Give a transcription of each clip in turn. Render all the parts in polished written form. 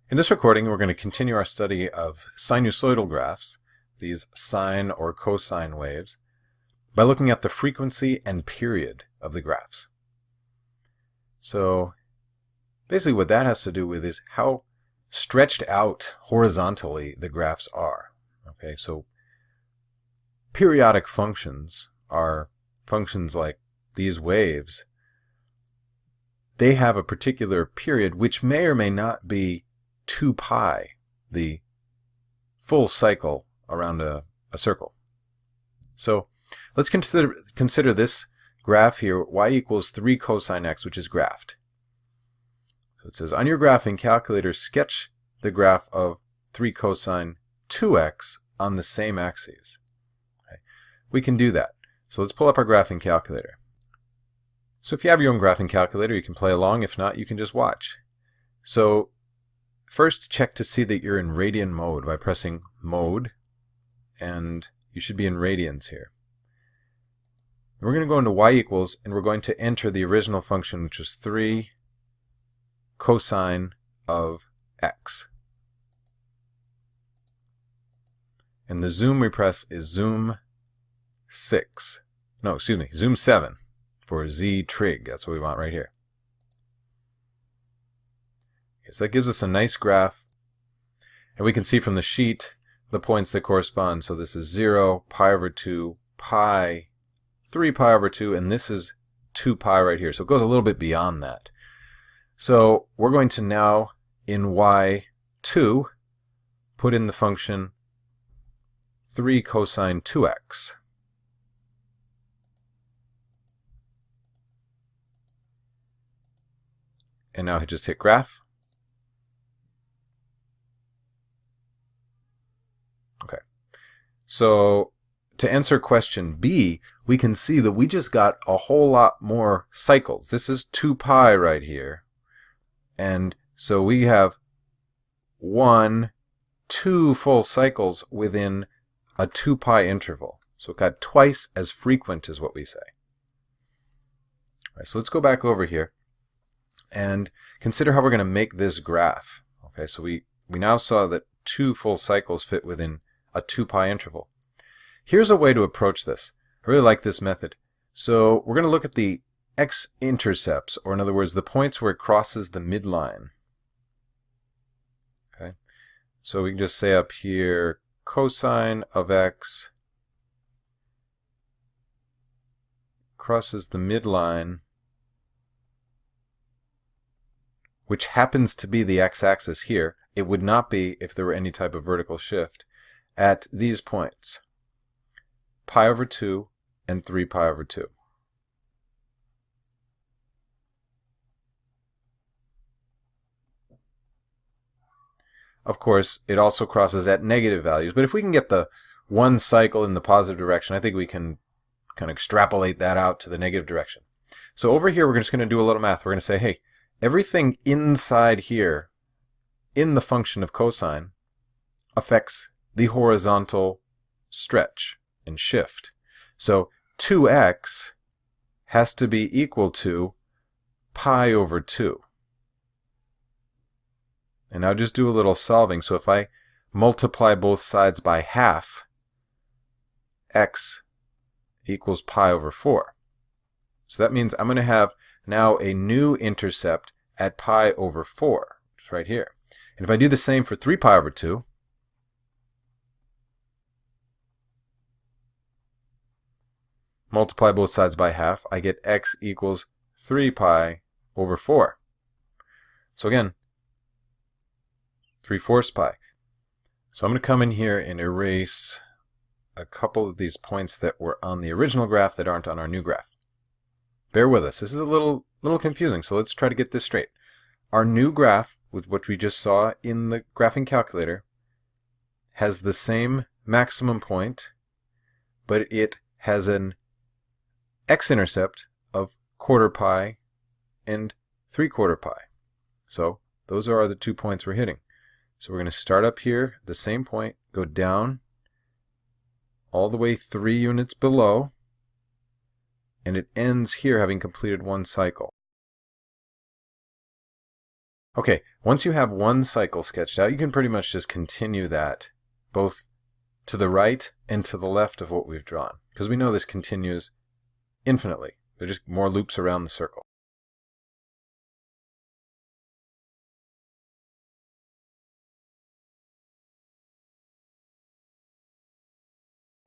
In this recording, we're going to continue our study of sinusoidal graphs, these sine or cosine waves, by looking at the frequency and period of the graphs. So basically what that has to do with is how stretched out horizontally the graphs are. Okay, so periodic functions are functions like these waves. They have a particular period which may or may not be 2 pi, the full cycle around a circle. So let's consider this graph here, y equals 3 cosine x, which is graphed. So it says, on your graphing calculator, sketch the graph of 3 cosine 2x on the same axes. Okay. We can do that. So let's pull up our graphing calculator. So if you have your own graphing calculator, you can play along. If not, you can just watch. So first, check to see that you're in radian mode by pressing mode, and you should be in radians here. We're going to go into y equals, and we're going to enter the original function, which is 3 cosine of x. And the zoom we press is zoom 6. No, excuse me, zoom 7 for z trig. That's what we want right here. So that gives us a nice graph, and we can see from the sheet the points that correspond. So this is 0, pi over 2, pi, 3 pi over 2, and this is 2 pi right here. So it goes a little bit beyond that. So we're going to now, in y2, put in the function 3 cosine 2x. And now just hit graph. Okay, so to answer question B, we can see that we just got a whole lot more cycles. This is 2 pi right here. And so we have 1, 2 full cycles within a 2 pi interval. So it got twice as frequent is what we say. All right, so let's go back over here and consider how we're going to make this graph. Okay, so we now saw that 2 full cycles fit within a 2 pi interval. Here's a way to approach this. I really like this method. So we're going to look at the x-intercepts, or in other words, the points where it crosses the midline. Okay, so we can just say up here, cosine of x crosses the midline, which happens to be the x-axis here. It would not be if there were any type of vertical shift, at these points, pi over 2 and 3 pi over 2. Of course, it also crosses at negative values, but if we can get the one cycle in the positive direction, I think we can kind of extrapolate that out to the negative direction. So over here, we're just going to do a little math. We're going to say, hey, everything inside here in the function of cosine affects the horizontal stretch and shift. So 2x has to be equal to pi over 2. And now just do a little solving. So if I multiply both sides by half, x equals pi over 4. So that means I'm going to have now a new intercept at pi over 4. It's right here. And if I do the same for 3 pi over 2, multiply both sides by half, I get x equals 3 pi over 4. So again, 3/4 pi. So I'm going to come in here and erase a couple of these points that were on the original graph that aren't on our new graph. Bear with us. This is a little confusing, so let's try to get this straight. Our new graph, with what we just saw in the graphing calculator, has the same maximum point, but it has an x-intercept of 1/4 pi and 3/4 pi. So those are the 2 points we're hitting. So we're going to start up here, the same point, go down all the way 3 units below, and it ends here having completed 1 cycle. Okay, once you have one cycle sketched out, you can pretty much just continue that both to the right and to the left of what we've drawn, because we know this continues infinitely. They're just more loops around the circle.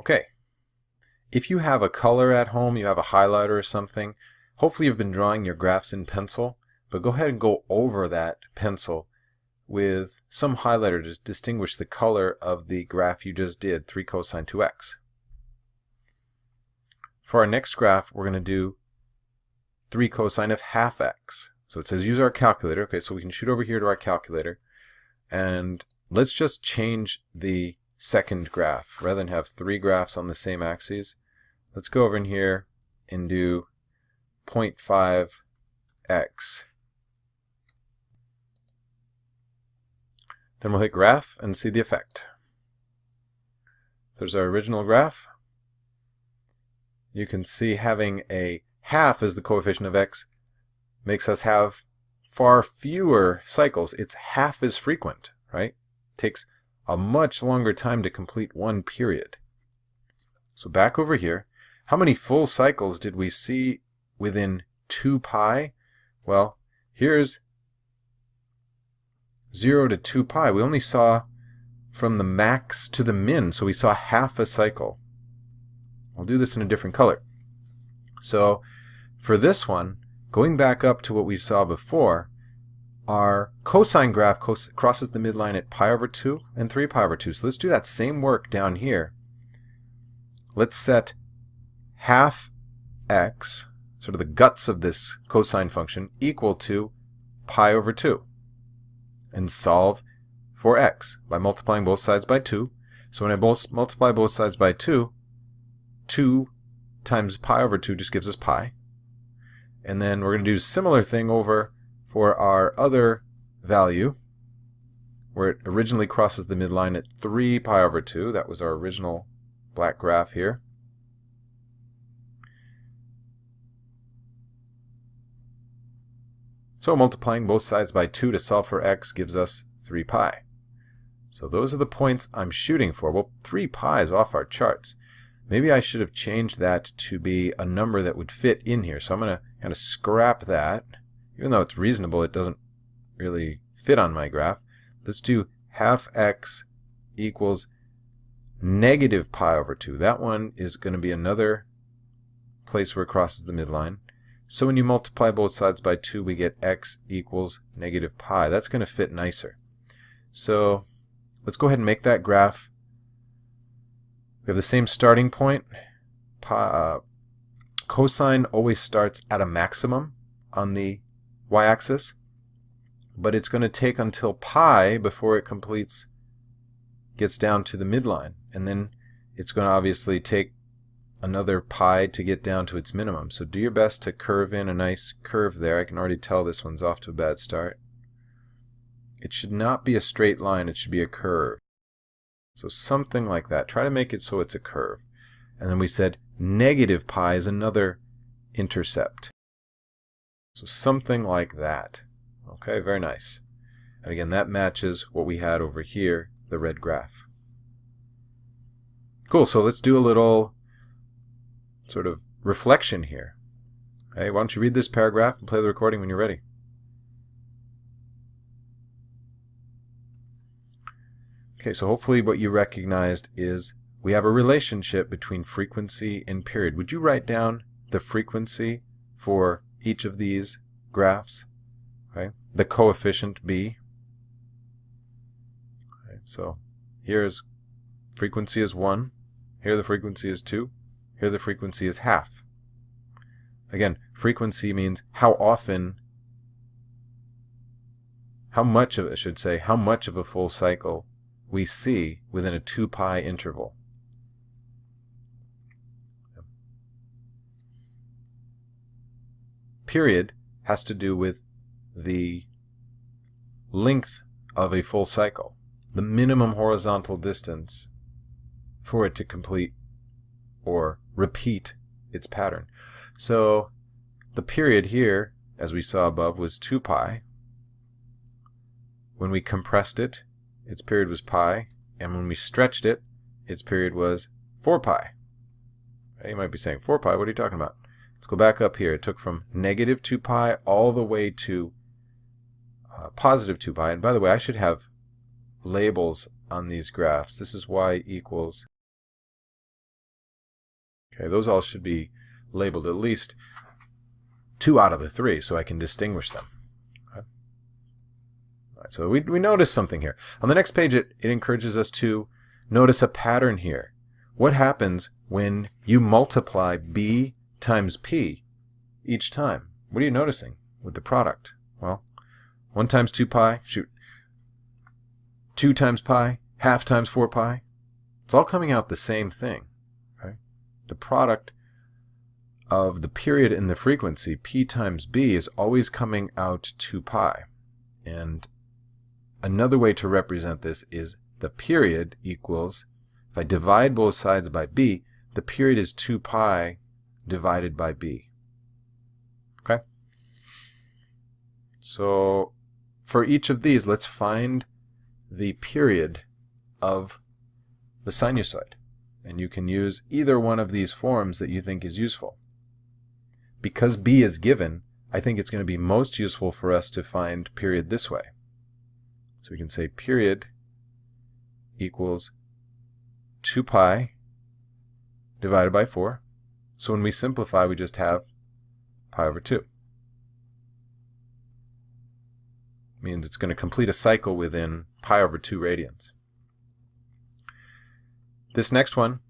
Okay, if you have a color at home, you have a highlighter or something, hopefully you've been drawing your graphs in pencil, but go ahead and go over that pencil with some highlighter to distinguish the color of the graph you just did, 3 cosine 2x. For our next graph, we're going to do 3 cosine of half x. So it says use our calculator. Okay, so we can shoot over here to our calculator, and let's just change the second graph. Rather than have 3 graphs on the same axes, let's go over in here and do 0.5x. Then we'll hit graph and see the effect. There's our original graph. You can see having a half as the coefficient of x makes us have far fewer cycles. It's half as frequent, right? It takes a much longer time to complete one period. So back over here, how many full cycles did we see within 2 pi? Well, here's 0 to 2 pi. We only saw from the max to the min, so we saw half a cycle. I'll do this in a different color. So for this one, going back up to what we saw before, our cosine graph crosses the midline at pi over 2 and 3 pi over 2. So let's do that same work down here. Let's set half x, sort of the guts of this cosine function, equal to pi over 2. And solve for x by multiplying both sides by 2. So when I multiply both sides by 2, 2 times pi over 2 just gives us pi. And then we're going to do a similar thing over for our other value, where it originally crosses the midline at 3 pi over 2. That was our original black graph here. So multiplying both sides by 2 to solve for x gives us 3 pi. So those are the points I'm shooting for. Well, 3 pi is off our charts. Maybe I should have changed that to be a number that would fit in here. So I'm going to kind of scrap that. Even though it's reasonable, it doesn't really fit on my graph. Let's do half x equals negative pi over 2. That one is going to be another place where it crosses the midline. So when you multiply both sides by 2, we get x equals negative pi. That's going to fit nicer. So let's go ahead and make that graph. We have the same starting point. Cosine always starts at a maximum on the y-axis, but it's going to take until pi before it gets down to the midline. And then it's going to obviously take another pi to get down to its minimum. So do your best to curve in a nice curve there. I can already tell this one's off to a bad start. It should not be a straight line, it should be a curve. So something like that. Try to make it so it's a curve. And then we said negative pi is another intercept. So something like that. Okay, very nice. And again, that matches what we had over here, the red graph. Cool, so let's do a little sort of reflection here. Okay, why don't you read this paragraph and play the recording when you're ready. Okay, so hopefully what you recognized is we have a relationship between frequency and period. Would you write down the frequency for each of these graphs? Okay, the coefficient b. Okay, so here's frequency is 1, here the frequency is 2, here the frequency is half. Again, frequency means how often, how much of a full cycle we see within a 2 pi interval. Period has to do with the length of a full cycle, the minimum horizontal distance for it to complete or repeat its pattern. So the period here, as we saw above, was 2 pi. When we compressed it, its period was pi, and when we stretched it, its period was 4 pi. You might be saying, 4 pi, what are you talking about? Let's go back up here. It took from negative 2 pi all the way to positive 2 pi. And by the way, I should have labels on these graphs. This is y equals... Okay, those all should be labeled, at least 2 out of the 3, so I can distinguish them. Okay. All right, so we notice something here. On the next page, it encourages us to notice a pattern here. What happens when you multiply b times p each time? What are you noticing with the product? Well, 1 times 2 pi, 2 times pi, half times 4 pi. It's all coming out the same thing. Right? The product of the period and the frequency, p times b, is always coming out 2 pi. And another way to represent this is the period equals, if I divide both sides by b, the period is 2 pi divided by b. Okay? So for each of these, let's find the period of the sinusoid. And you can use either one of these forms that you think is useful. Because b is given, I think it's going to be most useful for us to find period this way. So we can say period equals 2 pi divided by 4. So when we simplify, we just have pi over 2. Means it's going to complete a cycle within pi over 2 radians. This next one,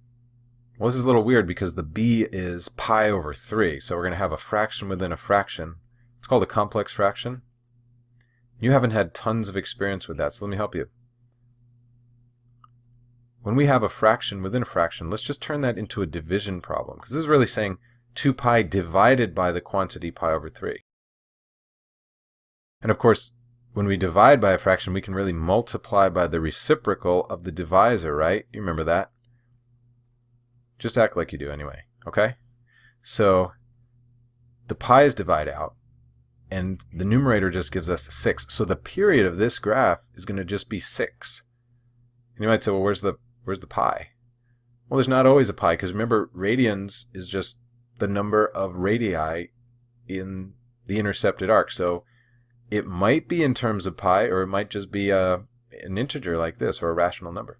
well, this is a little weird because the b is pi over 3. So we're going to have a fraction within a fraction. It's called a complex fraction. You haven't had tons of experience with that, so let me help you. When we have a fraction within a fraction, let's just turn that into a division problem, because this is really saying 2 pi divided by the quantity pi over 3. And of course, when we divide by a fraction, we can really multiply by the reciprocal of the divisor, right? You remember that? Just act like you do anyway, okay? So the pi's divide out, and the numerator just gives us a 6. So the period of this graph is going to just be 6. And you might say, well, where's the pi? Well, there's not always a pi, because remember, radians is just the number of radii in the intercepted arc. So it might be in terms of pi, or it might just be an integer like this, or a rational number.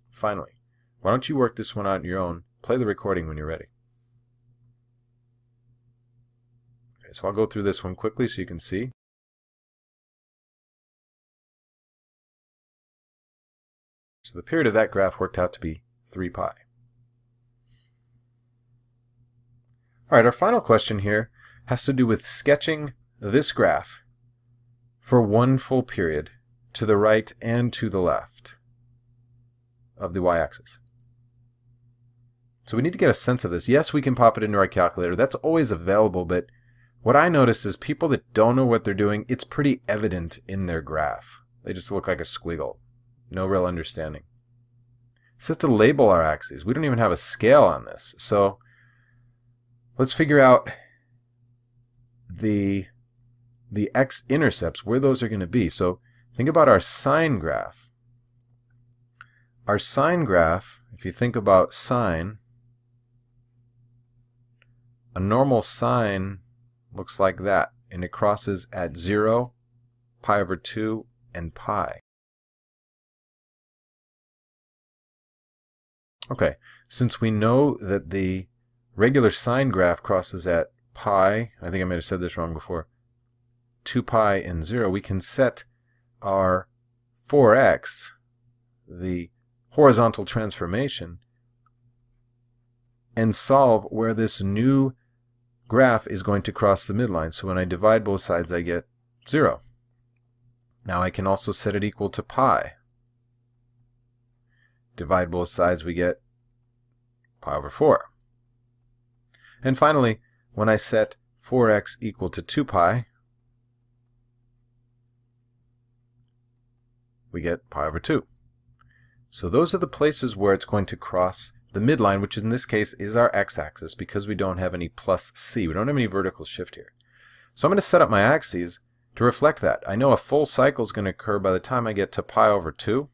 Finally, why don't you work this one out on your own? Play the recording when you're ready. Okay, so I'll go through this one quickly so you can see. So the period of that graph worked out to be 3 pi. All right, our final question here has to do with sketching this graph for one full period to the right and to the left of the y-axis. So we need to get a sense of this. Yes, we can pop it into our calculator. That's always available, but what I notice is people that don't know what they're doing, it's pretty evident in their graph. They just look like a squiggle. No real understanding. It's just to label our axes. We don't even have a scale on this. So let's figure out the x-intercepts, where those are going to be. So think about our sine graph. Our sine graph, if you think about sine, a normal sine looks like that, and it crosses at 0, pi over 2, and pi. Okay, since we know that the regular sine graph crosses at pi, I think I might have said this wrong before, 2 pi and 0, we can set our 4x, the horizontal transformation, and solve where this new graph is going to cross the midline. So when I divide both sides, I get 0. Now I can also set it equal to pi. Divide both sides, we get pi over 4. And finally, when I set 4x equal to 2 pi, we get pi over 2. So those are the places where it's going to cross the midline, which in this case is our x-axis, because we don't have any plus c. We don't have any vertical shift here. So I'm going to set up my axes to reflect that. I know a full cycle is going to occur by the time I get to pi over 2,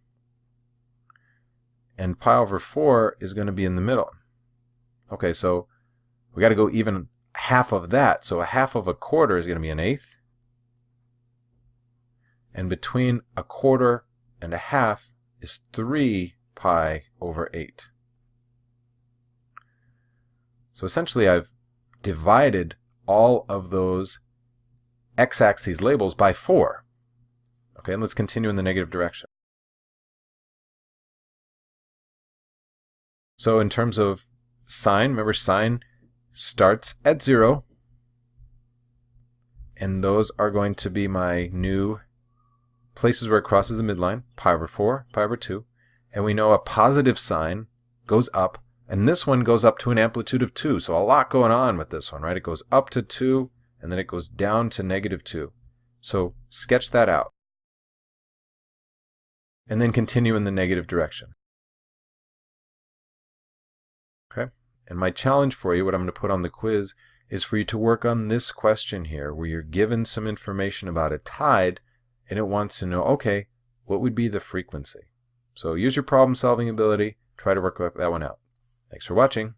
and pi over 4 is going to be in the middle. Okay, so we got to go even half of that, so a half of a quarter is going to be an eighth, and between a quarter and a half is 3 pi over 8. So essentially I've divided all of those x-axis labels by 4. Okay, and let's continue in the negative direction. So in terms of sine, remember sine starts at 0, and those are going to be my new places where it crosses the midline, pi over 4, pi over 2, and we know a positive sign goes up, and this one goes up to an amplitude of 2, so a lot going on with this one, right? It goes up to 2, and then it goes down to negative 2. So sketch that out. And then continue in the negative direction. Okay? And my challenge for you, what I'm going to put on the quiz, is for you to work on this question here, where you're given some information about a tide, and it wants to know, okay, what would be the frequency? So use your problem-solving ability, try to work that one out. Thanks for watching.